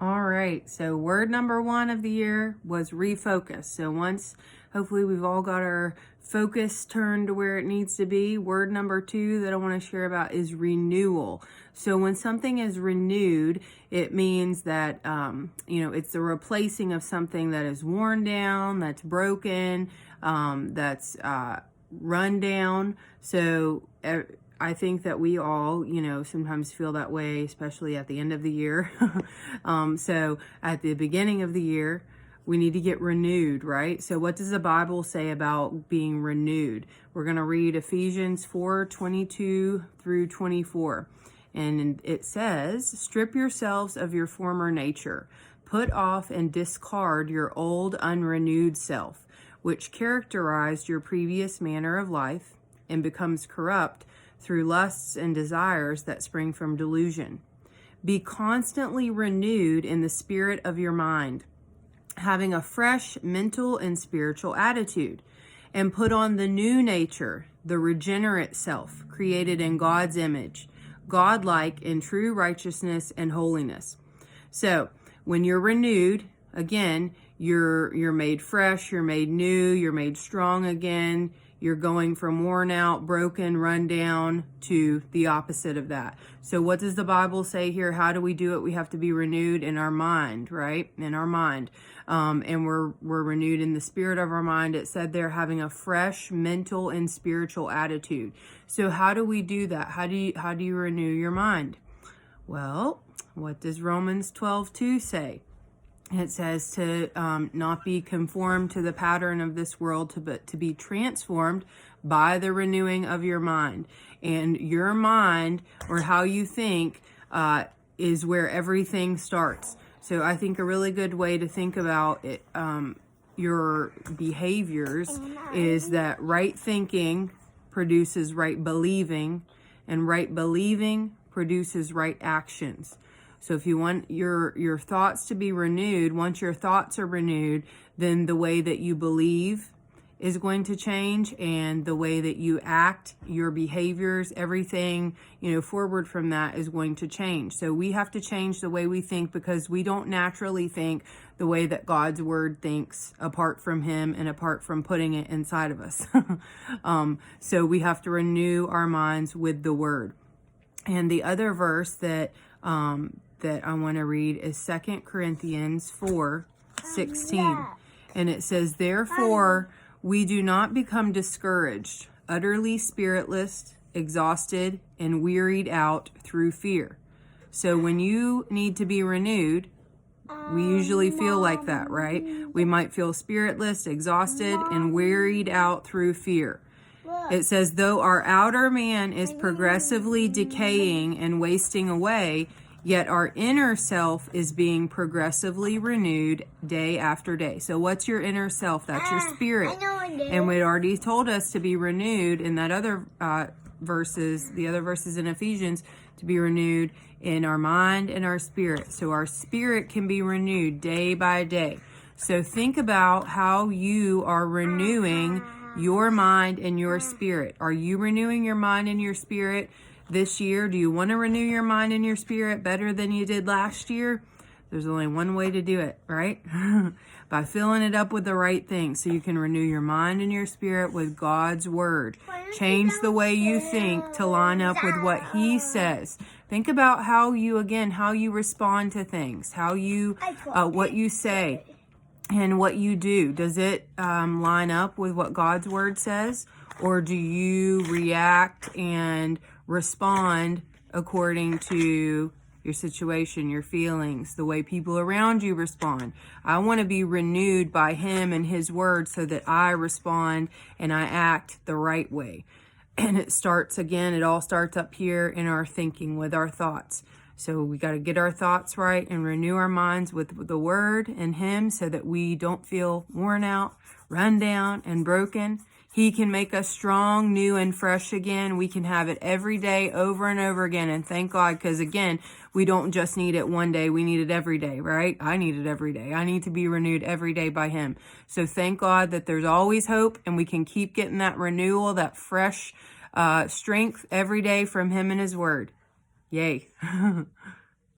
All right, so word number 1 of the year was refocus. So once, hopefully we've all got our focus turned to where it needs to be. Word number 2 that I want to share about is renewal. So when something is renewed, it means that, it's the replacing of something that is worn down, that's broken, that's run down. So I think that we all, sometimes feel that way, especially at the end of the year. So at the beginning of the year, we need to get renewed, right? So what does the Bible say about being renewed? We're going to read Ephesians 4:22 through 24. And it says, strip yourselves of your former nature. Put off and discard your old unrenewed self, which characterized your previous manner of life and becomes corrupt through lusts and desires that spring from delusion. Be constantly renewed in the spirit of your mind, having a fresh mental and spiritual attitude, and put on the new nature, the regenerate self, created in God's image, godlike in true righteousness and holiness. So when you're renewed, again, you're made fresh, you're made new, you're made strong again. You're going from worn out, broken, run down to the opposite of that. So what does the Bible say here? How do we do it? We have to be renewed in our mind, right? In our mind. And we're renewed in the spirit of our mind. It said there, having a fresh mental and spiritual attitude. So how do we do that? How do you renew your mind? Well, what does Romans 12:2 say? It says to not be conformed to the pattern of this world, but to be transformed by the renewing of your mind. And your mind, or how you think, is where everything starts. So I think a really good way to think about it, your behaviors is that right thinking produces right believing, and right believing produces right actions. So if you want your thoughts to be renewed, once your thoughts are renewed, then the way that you believe is going to change, and the way that you act, your behaviors, everything, forward from that is going to change. So we have to change the way we think, because we don't naturally think the way that God's word thinks apart from him and apart from putting it inside of us. So we have to renew our minds with the word. And the other verse that I want to read is 2 Corinthians 4:16. And it says, therefore, we do not become discouraged, utterly spiritless, exhausted, and wearied out through fear. So when you need to be renewed, we usually feel like that, right? We might feel spiritless, exhausted, and wearied out through fear. It says, though our outer man is progressively decaying and wasting away, yet our inner self is being progressively renewed day after day. So what's your inner self? That's your spirit. And we already told us to be renewed in that other verses, the other verses in Ephesians, to be renewed in our mind and our spirit. So our spirit can be renewed day by day. So think about how you are renewing your mind and your spirit. Are you renewing your mind and your spirit this year? Do you want to renew your mind and your spirit better than you did last year? There's only one way to do it, right? By filling it up with the right things, so you can renew your mind and your spirit with God's word. Change the way you think to line up with what he says. Think about how you respond to things, what you say and what you do. Does it line up with what God's word says? Or do you react and respond according to your situation, your feelings, the way people around you respond? I want to be renewed by him and his word so that I respond and I act the right way. And it all starts up here in our thinking with our thoughts. So we got to get our thoughts right and renew our minds with the word and him, so that we don't feel worn out, run down, and broken. He can make us strong, new, and fresh again. We can have it every day, over and over again. And thank God, because again, we don't just need it one day. We need it every day, right? I need it every day. I need to be renewed every day by him. So thank God that there's always hope, and we can keep getting that renewal, that fresh strength every day from him and his word. Yay.